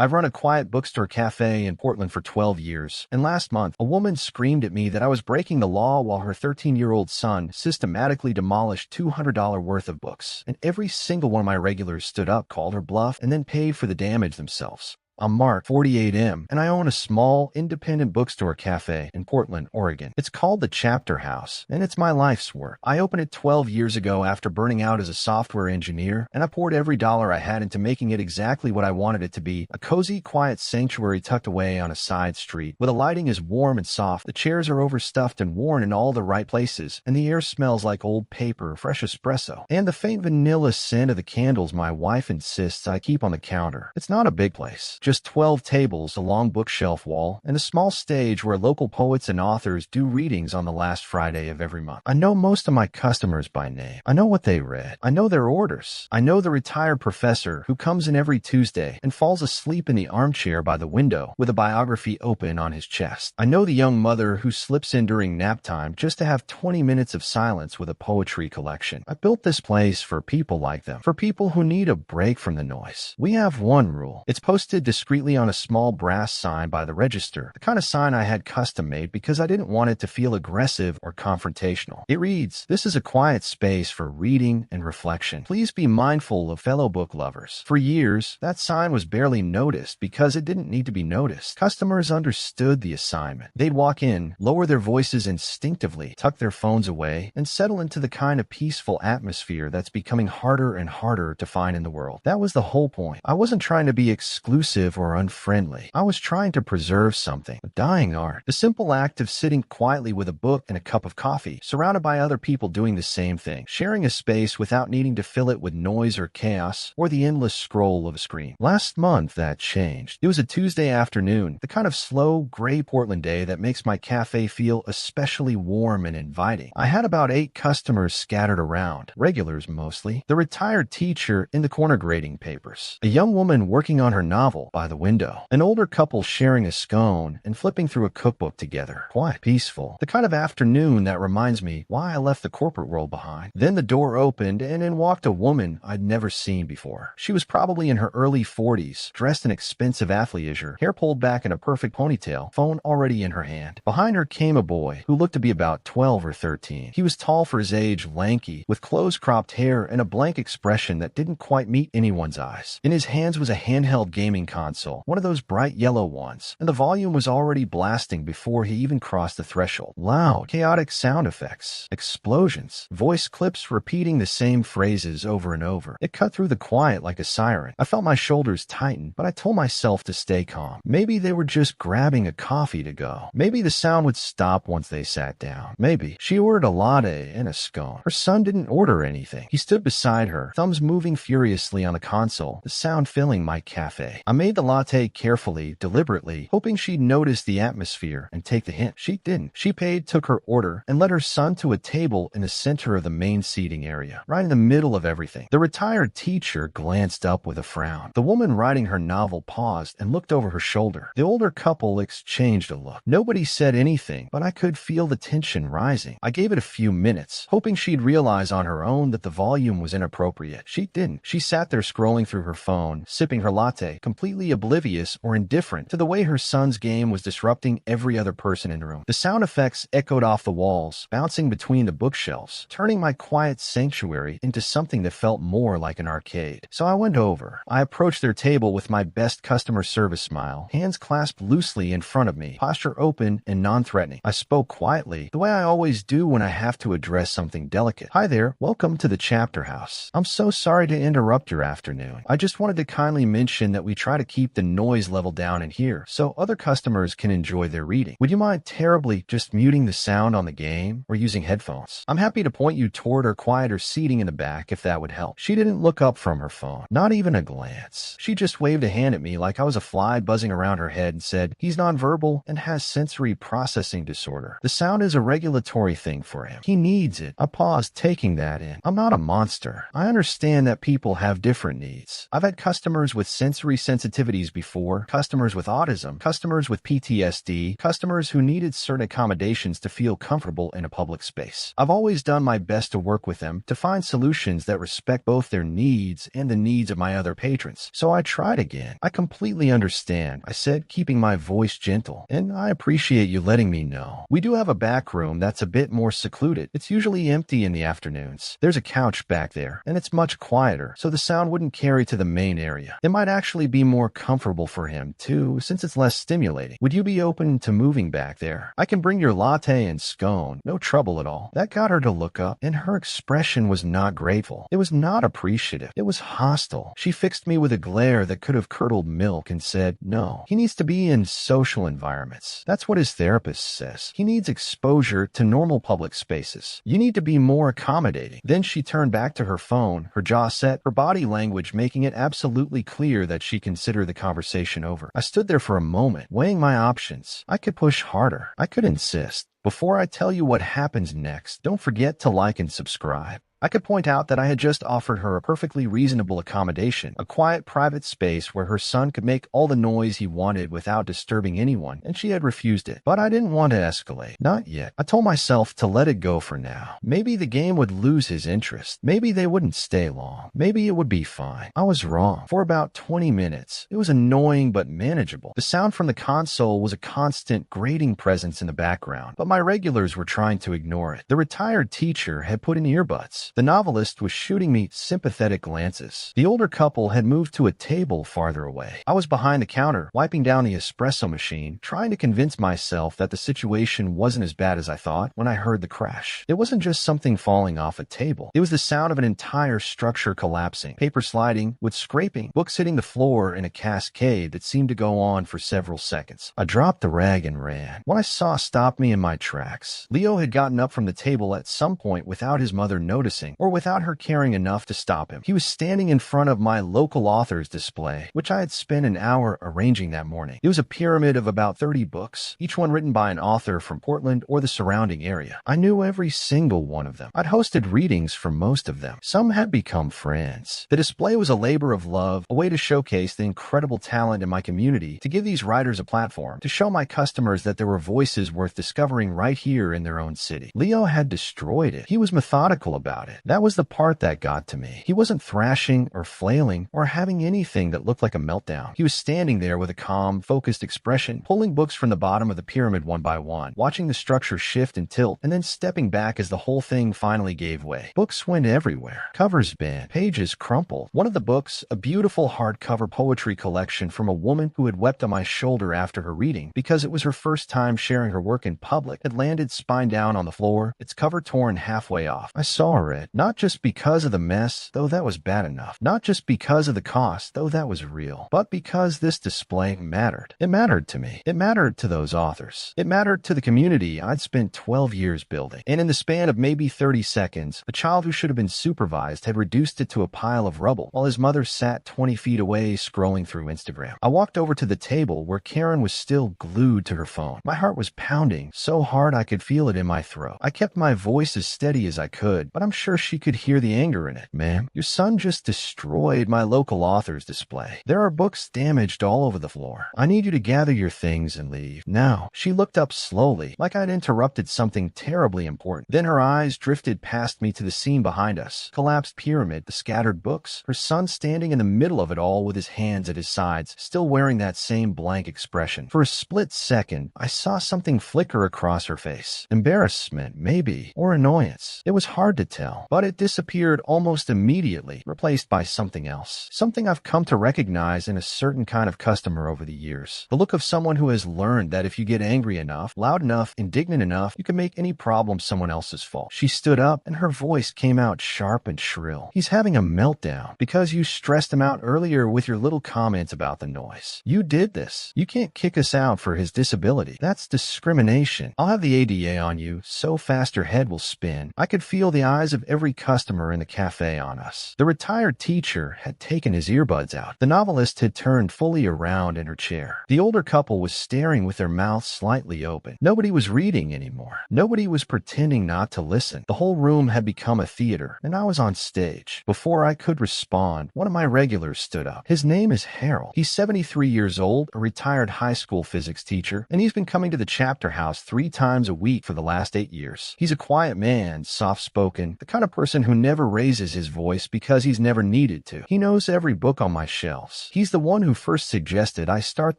I've run a quiet bookstore cafe in Portland for 12 years, and last month, a woman screamed at me that I was breaking the law while her 13-year-old son systematically demolished $200 worth of books. And every single one of my regulars stood up, called her bluff, and then paid for the damage themselves. I'm Mark, 48M, and I own a small, independent bookstore cafe in Portland, Oregon. It's called the Chapter House, and it's my life's work. I opened it 12 years ago after burning out as a software engineer, and I poured every dollar I had into making it exactly what I wanted it to be, a cozy, quiet sanctuary tucked away on a side street, where the lighting is warm and soft, the chairs are overstuffed and worn in all the right places, and the air smells like old paper, fresh espresso, and the faint vanilla scent of the candles my wife insists I keep on the counter. It's not a big place. Just 12 tables, a long bookshelf wall, and a small stage where local poets and authors do readings on the last Friday of every month. I know most of my customers by name. I know what they read. I know their orders. I know the retired professor who comes in every Tuesday and falls asleep in the armchair by the window with a biography open on his chest. I know the young mother who slips in during nap time just to have 20 minutes of silence with a poetry collection. I built this place for people like them, for people who need a break from the noise. We have one rule. It's posted discreetly on a small brass sign by the register, the kind of sign I had custom made because I didn't want it to feel aggressive or confrontational. It reads, "This is a quiet space for reading and reflection. Please be mindful of fellow book lovers." For years, that sign was barely noticed because it didn't need to be noticed. Customers understood the assignment. They'd walk in, lower their voices instinctively, tuck their phones away, and settle into the kind of peaceful atmosphere that's becoming harder and harder to find in the world. That was the whole point. I wasn't trying to be exclusive or unfriendly. I was trying to preserve something, a dying art. The simple act of sitting quietly with a book and a cup of coffee, surrounded by other people doing the same thing, sharing a space without needing to fill it with noise or chaos or the endless scroll of a screen. Last month, that changed. It was a Tuesday afternoon, the kind of slow, gray Portland day that makes my cafe feel especially warm and inviting. I had about 8 customers scattered around, regulars mostly, the retired teacher in the corner grading papers, a young woman working on her novel by the window, an older couple sharing a scone and flipping through a cookbook together. Quite peaceful. The kind of afternoon that reminds me why I left the corporate world behind. Then the door opened and in walked a woman I'd never seen before. She was probably in her early 40s, dressed in expensive athleisure, hair pulled back in a perfect ponytail, phone already in her hand. Behind her came a boy who looked to be about 12 or 13. He was tall for his age, lanky, with close-cropped hair and a blank expression that didn't quite meet anyone's eyes. In his hands was a handheld gaming console, one of those bright yellow ones, and the volume was already blasting before he even crossed the threshold. Loud, chaotic sound effects, explosions, voice clips repeating the same phrases over and over. It cut through the quiet like a siren. I felt my shoulders tighten, but I told myself to stay calm. Maybe they were just grabbing a coffee to go. Maybe the sound would stop once they sat down. Maybe. She ordered a latte and a scone. Her son didn't order anything. He stood beside her, thumbs moving furiously on the console, the sound filling my cafe. I made the latte carefully, deliberately, hoping she'd notice the atmosphere and take the hint. She didn't. She paid, took her order, and led her son to a table in the center of the main seating area, right in the middle of everything. The retired teacher glanced up with a frown. The woman writing her novel paused and looked over her shoulder. The older couple exchanged a look. Nobody said anything, but I could feel the tension rising. I gave it a few minutes, hoping she'd realize on her own that the volume was inappropriate. She didn't. She sat there scrolling through her phone, sipping her latte, completely oblivious or indifferent to the way her son's game was disrupting every other person in the room. The sound effects echoed off the walls, bouncing between the bookshelves, turning my quiet sanctuary into something that felt more like an arcade. So I went over. I approached their table with my best customer service smile, hands clasped loosely in front of me, posture open and non-threatening. I spoke quietly, the way I always do when I have to address something delicate. "Hi there, welcome to the Chapter House. I'm so sorry to interrupt your afternoon. I just wanted to kindly mention that we try to keep the noise level down in here so other customers can enjoy their reading. Would you mind terribly just muting the sound on the game or using headphones? I'm happy to point you toward our quieter seating in the back if that would help." She didn't look up from her phone, not even a glance. She just waved a hand at me like I was a fly buzzing around her head and said, "He's nonverbal and has sensory processing disorder. The sound is a regulatory thing for him. He needs it." I paused, taking that in. I'm not a monster. I understand that people have different needs. I've had customers with sensory sensitivity activities before, customers with autism, customers with PTSD, customers who needed certain accommodations to feel comfortable in a public space. I've always done my best to work with them to find solutions that respect both their needs and the needs of my other patrons. So I tried again. I completely understand, I said, keeping my voice gentle, and I appreciate you letting me know. We do have a back room that's a bit more secluded. It's usually empty in the afternoons. There's a couch back there, and it's much quieter, so the sound wouldn't carry to the main area. It might actually be more comfortable for him, too, since it's less stimulating. Would you be open to moving back there? I can bring your latte and scone. No trouble at all. That got her to look up, and her expression was not grateful. It was not appreciative. It was hostile. She fixed me with a glare that could have curdled milk and said, no, he needs to be in social environments. That's what his therapist says. He needs exposure to normal public spaces. You need to be more accommodating. Then she turned back to her phone, her jaw set, her body language making it absolutely clear that she considered the conversation over. I stood there for a moment, weighing my options. I could push harder. I could insist. Before I tell you what happens next, don't forget to like and subscribe. I could point out that I had just offered her a perfectly reasonable accommodation, a quiet private space where her son could make all the noise he wanted without disturbing anyone, and she had refused it. But I didn't want to escalate. Not yet. I told myself to let it go for now. Maybe the game would lose his interest. Maybe they wouldn't stay long. Maybe it would be fine. I was wrong. For about 20 minutes, it was annoying but manageable. The sound from the console was a constant grating presence in the background, but my regulars were trying to ignore it. The retired teacher had put in earbuds. The novelist was shooting me sympathetic glances. The older couple had moved to a table farther away. I was behind the counter, wiping down the espresso machine, trying to convince myself that the situation wasn't as bad as I thought when I heard the crash. It wasn't just something falling off a table. It was the sound of an entire structure collapsing, paper sliding, with scraping, books hitting the floor in a cascade that seemed to go on for several seconds. I dropped the rag and ran. What I saw stopped me in my tracks. Leo had gotten up from the table at some point without his mother noticing, or without her caring enough to stop him. He was standing in front of my local authors display, which I had spent an hour arranging that morning. It was a pyramid of about 30 books, each one written by an author from Portland or the surrounding area. I knew every single one of them. I'd hosted readings for most of them. Some had become friends. The display was a labor of love, a way to showcase the incredible talent in my community, to give these writers a platform, to show my customers that there were voices worth discovering right here in their own city. Leo had destroyed it. He was methodical about it. That was the part that got to me. He wasn't thrashing or flailing or having anything that looked like a meltdown. He was standing there with a calm, focused expression, pulling books from the bottom of the pyramid one by one, watching the structure shift and tilt, and then stepping back as the whole thing finally gave way. Books went everywhere. Covers bent. Pages crumpled. One of the books, a beautiful hardcover poetry collection from a woman who had wept on my shoulder after her reading because it was her first time sharing her work in public, had landed spine down on the floor, its cover torn halfway off. I saw her not just because of the mess, though that was bad enough. Not just because of the cost, though that was real. But because this display mattered. It mattered to me. It mattered to those authors. It mattered to the community I'd spent 12 years building. And in the span of maybe 30 seconds, a child who should have been supervised had reduced it to a pile of rubble, while his mother sat 20 feet away scrolling through Instagram. I walked over to the table where Karen was still glued to her phone. My heart was pounding so hard I could feel it in my throat. I kept my voice as steady as I could, but I'm sure she could hear the anger in it. Ma'am, your son just destroyed my local authors display. There are books damaged all over the floor. I need you to gather your things and leave. Now. She looked up slowly, like I'd interrupted something terribly important. Then her eyes drifted past me to the scene behind us. Collapsed pyramid, the scattered books, her son standing in the middle of it all with his hands at his sides, still wearing that same blank expression. For a split second, I saw something flicker across her face. Embarrassment, maybe, or annoyance. It was hard to tell, but it disappeared almost immediately, replaced by something else. Something I've come to recognize in a certain kind of customer over the years. The look of someone who has learned that if you get angry enough, loud enough, indignant enough, you can make any problem someone else's fault. She stood up, and her voice came out sharp and shrill. He's having a meltdown because you stressed him out earlier with your little comments about the noise. You did this. You can't kick us out for his disability. That's discrimination. I'll have the ADA on you so fast your head will spin. I could feel the eyes of of every customer in the cafe on us. The retired teacher had taken his earbuds out. The novelist had turned fully around in her chair. The older couple was staring with their mouths slightly open. Nobody was reading anymore. Nobody was pretending not to listen. The whole room had become a theater, and I was on stage. Before I could respond, one of my regulars stood up. His name is Harold. He's 73 years old, a retired high school physics teacher, and he's been coming to the chapter house 3 times a week for the last 8 years. He's a quiet man, soft-spoken, the kind of person who never raises his voice because he's never needed to. He knows every book on my shelves. He's the one who first suggested I start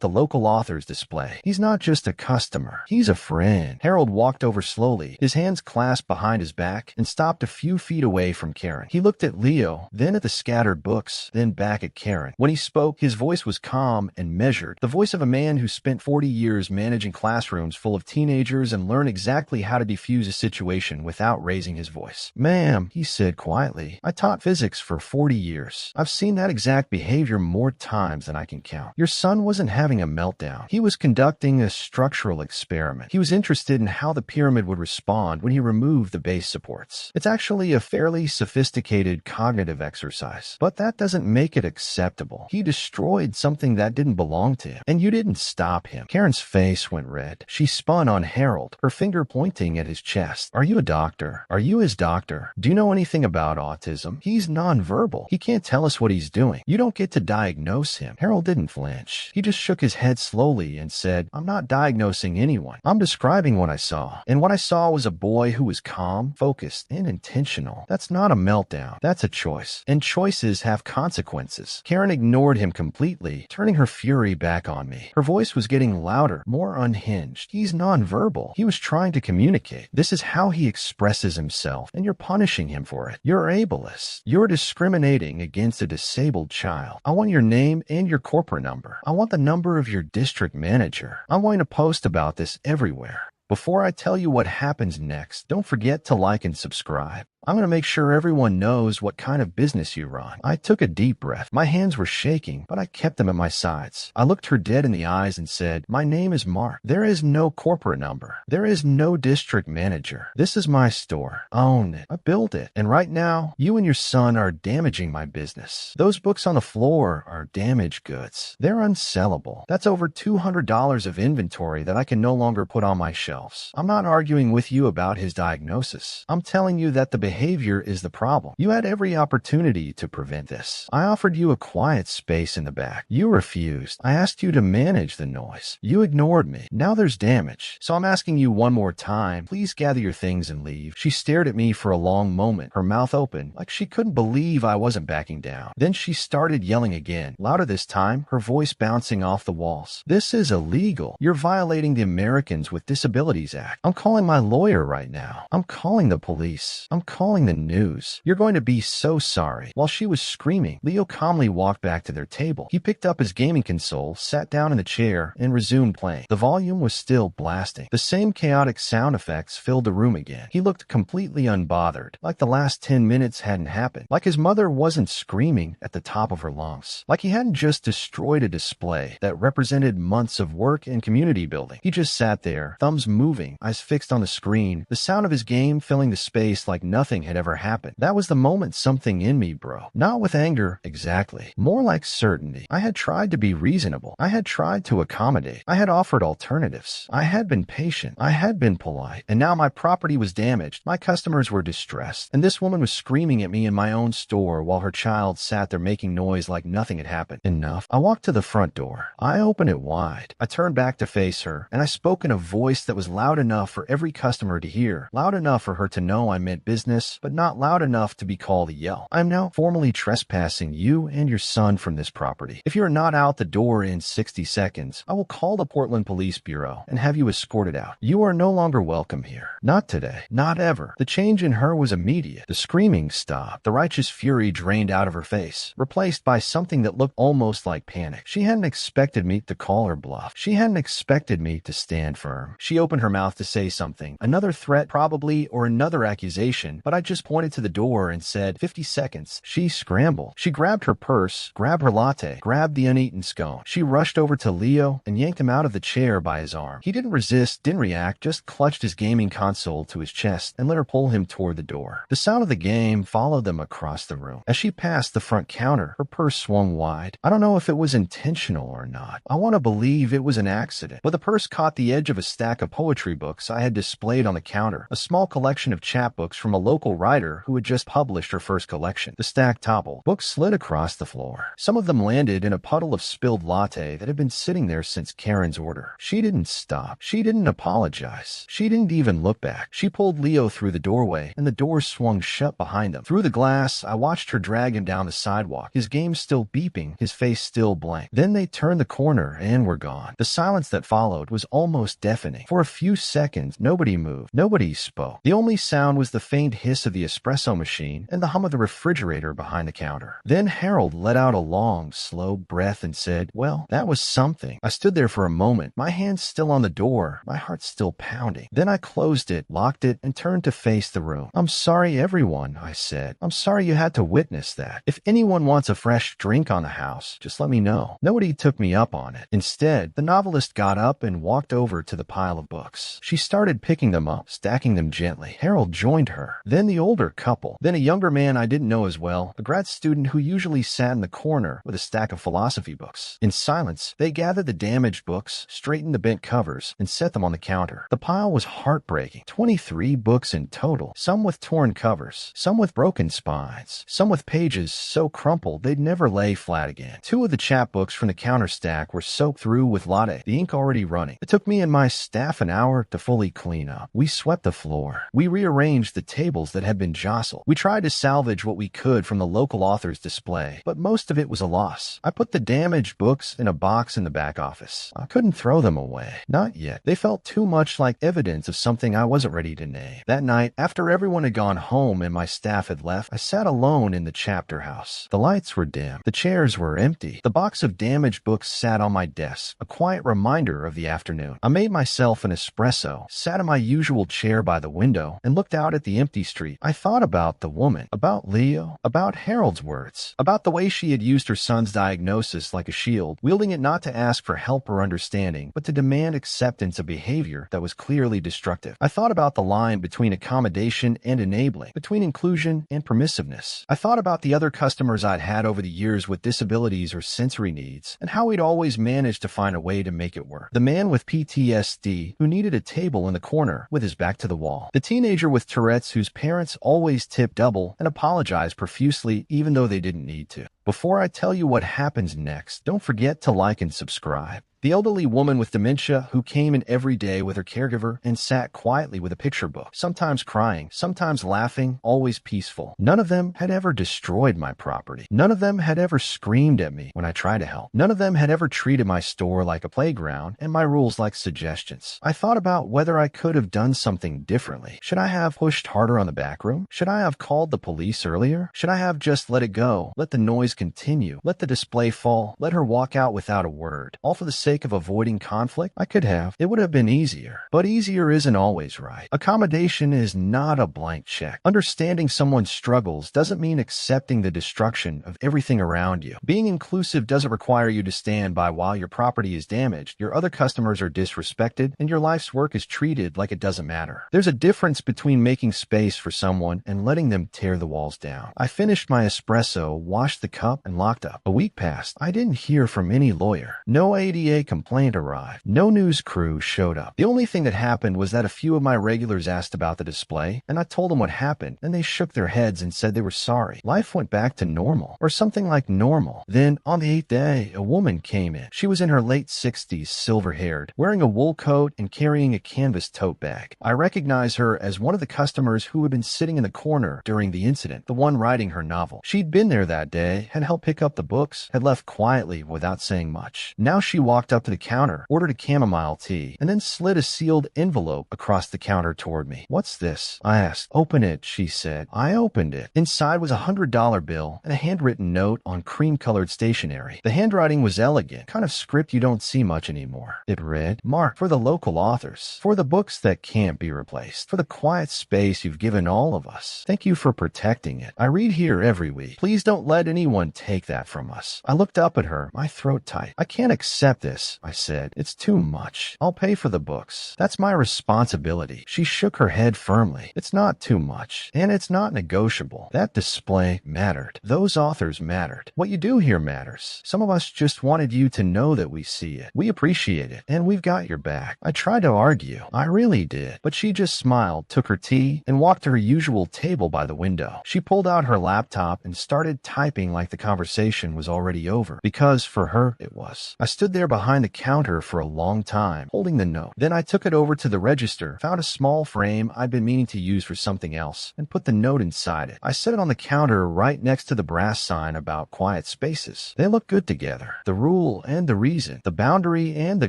the local authors display. He's not just a customer. He's a friend. Harold walked over slowly, his hands clasped behind his back, and stopped a few feet away from Karen. He looked at Leo, then at the scattered books, then back at Karen. When he spoke, his voice was calm and measured, the voice of a man who spent 40 years managing classrooms full of teenagers and learned exactly how to defuse a situation without raising his voice. "Ma'am," he said quietly, "I taught physics for 40 years. I've seen that exact behavior more times than I can count. Your son wasn't having a meltdown. He was conducting a structural experiment. He was interested in how the pyramid would respond when he removed the base supports. It's actually a fairly sophisticated cognitive exercise, but that doesn't make it acceptable. He destroyed something that didn't belong to him, and you didn't stop him." Karen's face went red. She spun on Harold, her finger pointing at his chest. "Are you a doctor? Are you his doctor? Do you know anything about autism? He's nonverbal. He can't tell us what he's doing. You don't get to diagnose him." Harold didn't flinch. He just shook his head slowly and said, "I'm not diagnosing anyone. I'm describing what I saw. And what I saw was a boy who was calm, focused, and intentional. That's not a meltdown. That's a choice. And choices have consequences." Karen ignored him completely, turning her fury back on me. Her voice was getting louder, more unhinged. "He's nonverbal. He was trying to communicate. This is how he expresses himself, and you're punishing him for it. You're ableist. You're discriminating against a disabled child. I want your name and your corporate number. I want the number of your district manager. I'm going to post about this everywhere. Before I tell you what happens next, don't forget to like and subscribe. I'm going to make sure everyone knows what kind of business you run." I took a deep breath. My hands were shaking, but I kept them at my sides. I looked her dead in the eyes and said, "My name is Mark. There is no corporate number. There is no district manager. This is my store. Own it. I built it. And right now, you and your son are damaging my business. Those books on the floor are damaged goods. They're unsellable. That's over $200 of inventory that I can no longer put on my shelves. I'm not arguing with you about his diagnosis. I'm telling you that the behavior is the problem. You had every opportunity to prevent this. I offered you a quiet space in the back. You refused. I asked you to manage the noise. You ignored me. Now there's damage. So I'm asking you one more time. Please gather your things and leave." She stared at me for a long moment, her mouth open, like she couldn't believe I wasn't backing down. Then she started yelling again, louder this time, her voice bouncing off the walls. "This is illegal. You're violating the Americans with Disabilities Act. I'm calling my lawyer right now. I'm calling the police. I'm calling the news. You're going to be so sorry." While she was screaming, Leo calmly walked back to their table. He picked up his gaming console, sat down in the chair, and resumed playing. The volume was still blasting. The same chaotic sound effects filled the room again. He looked completely unbothered, like the last 10 minutes hadn't happened, like his mother wasn't screaming at the top of her lungs, like he hadn't just destroyed a display that represented months of work and community building. He just sat there, thumbs moving, eyes fixed on the screen, the sound of his game filling the space like nothing had ever happened. That was the moment something in me broke. Not with anger, exactly. More like certainty. I had tried to be reasonable. I had tried to accommodate. I had offered alternatives. I had been patient. I had been polite. And now my property was damaged. My customers were distressed. And this woman was screaming at me in my own store while her child sat there making noise like nothing had happened. Enough. I walked to the front door. I opened it wide. I turned back to face her, and I spoke in a voice that was loud enough for every customer to hear, loud enough for her to know I meant business, but not loud enough to be called a yell. "I am now formally trespassing you and your son from this property. If you are not out the door in 60 seconds, I will call the Portland Police Bureau and have you escorted out. You are no longer welcome here. Not today. Not ever." The change in her was immediate. The screaming stopped. The righteous fury drained out of her face, replaced by something that looked almost like panic. She hadn't expected me to call her bluff. She hadn't expected me to stand firm. She opened her mouth to say something, another threat probably, or another accusation, but but I just pointed to the door and said, 50 seconds. She scrambled. She grabbed her purse, grabbed her latte, grabbed the uneaten scone. She rushed over to Leo and yanked him out of the chair by his arm. He didn't resist, didn't react, just clutched his gaming console to his chest and let her pull him toward the door. The sound of the game followed them across the room. As she passed the front counter, her purse swung wide. I don't know if it was intentional or not. I want to believe it was an accident, but the purse caught the edge of a stack of poetry books I had displayed on the counter, a small collection of chapbooks from a local writer who had just published her first collection. The stack toppled. Books slid across the floor. Some of them landed in a puddle of spilled latte that had been sitting there since Karen's order. She didn't stop. She didn't apologize. She didn't even look back. She pulled Leo through the doorway, and the door swung shut behind them. Through the glass, I watched her drag him down the sidewalk, his game still beeping, his face still blank. Then they turned the corner and were gone. The silence that followed was almost deafening. For a few seconds, nobody moved. Nobody spoke. The only sound was the faint hiss of the espresso machine and the hum of the refrigerator behind the counter. Then Harold let out a long, slow breath and said, "Well, that was something." I stood there for a moment, my hands still on the door, my heart still pounding. Then I closed it, locked it, and turned to face the room. "I'm sorry, everyone," I said. "I'm sorry you had to witness that. If anyone wants a fresh drink on the house, just let me know." Nobody took me up on it. Instead, the novelist got up and walked over to the pile of books. She started picking them up, stacking them gently. Harold joined her. Then the older couple. Then a younger man I didn't know as well, a grad student who usually sat in the corner with a stack of philosophy books. In silence, they gathered the damaged books, straightened the bent covers, and set them on the counter. The pile was heartbreaking. 23 books in total, some with torn covers, some with broken spines, some with pages so crumpled they'd never lay flat again. Two of the chapbooks from the counter stack were soaked through with latte, the ink already running. It took me and my staff an hour to fully clean up. We swept the floor. We rearranged the tables that had been jostled. We tried to salvage what we could from the local author's display, but most of it was a loss. I put the damaged books in a box in the back office. I couldn't throw them away. Not yet. They felt too much like evidence of something I wasn't ready to name. That night, after everyone had gone home and my staff had left, I sat alone in the chapter house. The lights were dim. The chairs were empty. The box of damaged books sat on my desk, a quiet reminder of the afternoon. I made myself an espresso, sat in my usual chair by the window, and looked out at the empty street. I thought about the woman, about Leo, about Harold's words, about the way she had used her son's diagnosis like a shield, wielding it not to ask for help or understanding, but to demand acceptance of behavior that was clearly destructive. I thought about the line between accommodation and enabling, between inclusion and permissiveness. I thought about the other customers I'd had over the years with disabilities or sensory needs, and how we'd always managed to find a way to make it work. The man with PTSD who needed a table in the corner with his back to the wall. The teenager with Tourette's whose parents always tipped double and apologized profusely even though they didn't need to. Before I tell you what happens next, don't forget to like and subscribe. The elderly woman with dementia who came in every day with her caregiver and sat quietly with a picture book, sometimes crying, sometimes laughing, always peaceful. None of them had ever destroyed my property. None of them had ever screamed at me when I tried to help. None of them had ever treated my store like a playground and my rules like suggestions. I thought about whether I could have done something differently. Should I have pushed harder on the back room? Should I have called the police earlier? Should I have just let it go, let the noise continue, let the display fall, let her walk out without a word, all for the sake of avoiding conflict? I could have. It would have been easier. But easier isn't always right. Accommodation is not a blank check. Understanding someone's struggles doesn't mean accepting the destruction of everything around you. Being inclusive doesn't require you to stand by while your property is damaged, your other customers are disrespected, and your life's work is treated like it doesn't matter. There's a difference between making space for someone and letting them tear the walls down. I finished my espresso, washed the cup, and locked up. A week passed. I didn't hear from any lawyer. No ADA complaint arrived. No news crew showed up. The only thing that happened was that a few of my regulars asked about the display, and I told them what happened, and they shook their heads and said they were sorry. Life went back to normal, or something like normal. Then, on the 8th day, a woman came in. She was in her late 60s, silver-haired, wearing a wool coat and carrying a canvas tote bag. I recognized her as one of the customers who had been sitting in the corner during the incident, the one writing her novel. She'd been there that day, had helped pick up the books, had left quietly without saying much. Now she walked up to the counter, ordered a chamomile tea, and then slid a sealed envelope across the counter toward me. "What's this?" I asked. "Open it," she said. I opened it. Inside was a $100 bill and a handwritten note on cream-colored stationery. The handwriting was elegant, kind of script you don't see much anymore. It read, "Mark, for the local authors, for the books that can't be replaced, for the quiet space you've given all of us. Thank you for protecting it. I read here every week. Please don't let anyone take that from us." I looked up at her, my throat tight. "I can't accept this," I said. "It's too much. I'll pay for the books. That's my responsibility." She shook her head firmly. "It's not too much, and it's not negotiable. That display mattered. Those authors mattered. What you do here matters. Some of us just wanted you to know that we see it. We appreciate it, and we've got your back." I tried to argue. I really did. But she just smiled, took her tea, and walked to her usual table by the window. She pulled out her laptop and started typing like the conversation was already over, because for her, it was. I stood there behind the counter for a long time, holding the note. Then I took it over to the register, found a small frame I'd been meaning to use for something else, and put the note inside it. I set it on the counter right next to the brass sign about quiet spaces. They look good together. The rule and the reason, the boundary and the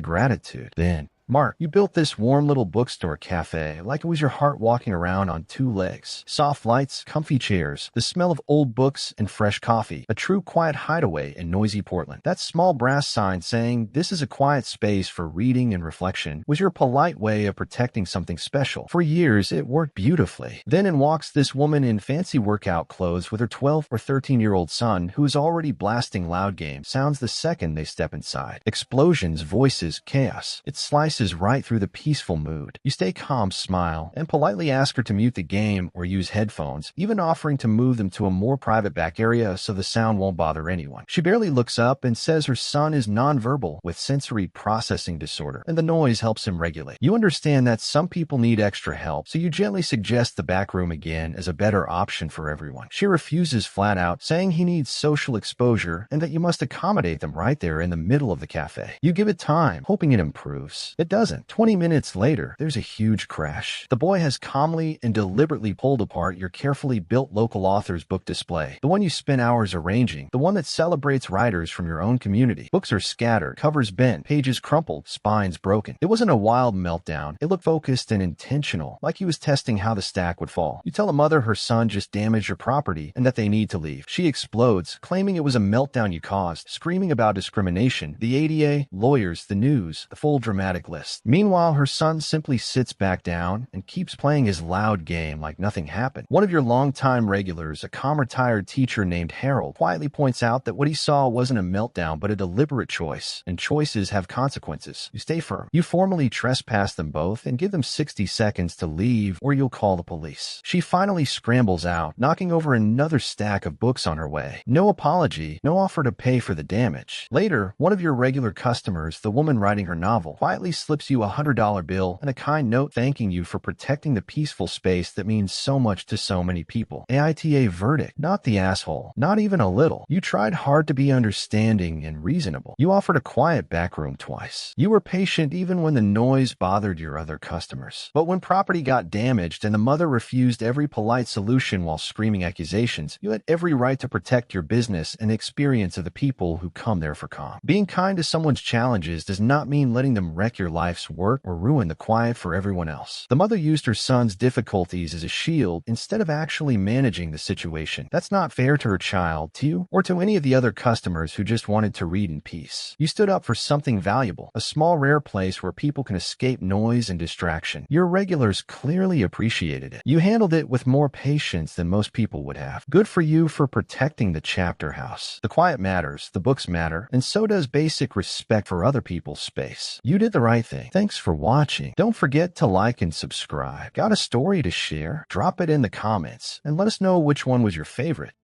gratitude. Then, "Mark, you built this warm little bookstore cafe like it was your heart walking around on two legs. Soft lights, comfy chairs, the smell of old books and fresh coffee. A true quiet hideaway in noisy Portland." That small brass sign saying, "This is a quiet space for reading and reflection," was your polite way of protecting something special. For years, it worked beautifully. Then in walks this woman in fancy workout clothes with her 12 or 13-year-old son who is already blasting loud game sounds the second they step inside. Explosions, voices, chaos. It slices right through the peaceful mood. You stay calm, smile, and politely ask her to mute the game or use headphones, even offering to move them to a more private back area so the sound won't bother anyone. She barely looks up and says her son is nonverbal with sensory processing disorder, and the noise helps him regulate. You understand that some people need extra help, so you gently suggest the back room again as a better option for everyone. She refuses flat out, saying he needs social exposure and that you must accommodate them right there in the middle of the cafe. You give it time, hoping it improves. It doesn't. 20 minutes later, there's a huge crash. The boy has calmly and deliberately pulled apart your carefully built local author's book display, the one you spent hours arranging, the one that celebrates writers from your own community. Books are scattered, covers bent, pages crumpled, spines broken. It wasn't a wild meltdown. It looked focused and intentional, like he was testing how the stack would fall. You tell a mother her son just damaged your property and that they need to leave. She explodes, claiming it was a meltdown you caused, screaming about discrimination, the ADA, lawyers, the news, the full dramatic list. Meanwhile, her son simply sits back down and keeps playing his loud game like nothing happened. One of your longtime regulars, a calm retired teacher named Harold, quietly points out that what he saw wasn't a meltdown but a deliberate choice, and choices have consequences. You stay firm. You formally trespass them both and give them 60 seconds to leave or you'll call the police. She finally scrambles out, knocking over another stack of books on her way. No apology, no offer to pay for the damage. Later, one of your regular customers, the woman writing her novel, quietly slips you a $100 bill and a kind note thanking you for protecting the peaceful space that means so much to so many people. AITA verdict, not the asshole, not even a little. You tried hard to be understanding and reasonable. You offered a quiet back room twice. You were patient even when the noise bothered your other customers. But when property got damaged and the mother refused every polite solution while screaming accusations, you had every right to protect your business and experience of the people who come there for calm. Being kind to someone's challenges does not mean letting them wreck your life's work or ruin the quiet for everyone else. The mother used her son's difficulties as a shield instead of actually managing the situation. That's not fair to her child, to you, or to any of the other customers who just wanted to read in peace. You stood up for something valuable, a small rare place where people can escape noise and distraction. Your regulars clearly appreciated it. You handled it with more patience than most people would have. Good for you for protecting the chapter house. The quiet matters, the books matter, and so does basic respect for other people's space. You did the right thing. Thanks for watching. Don't forget to like and subscribe. Got a story to share? Drop it in the comments and let us know which one was your favorite.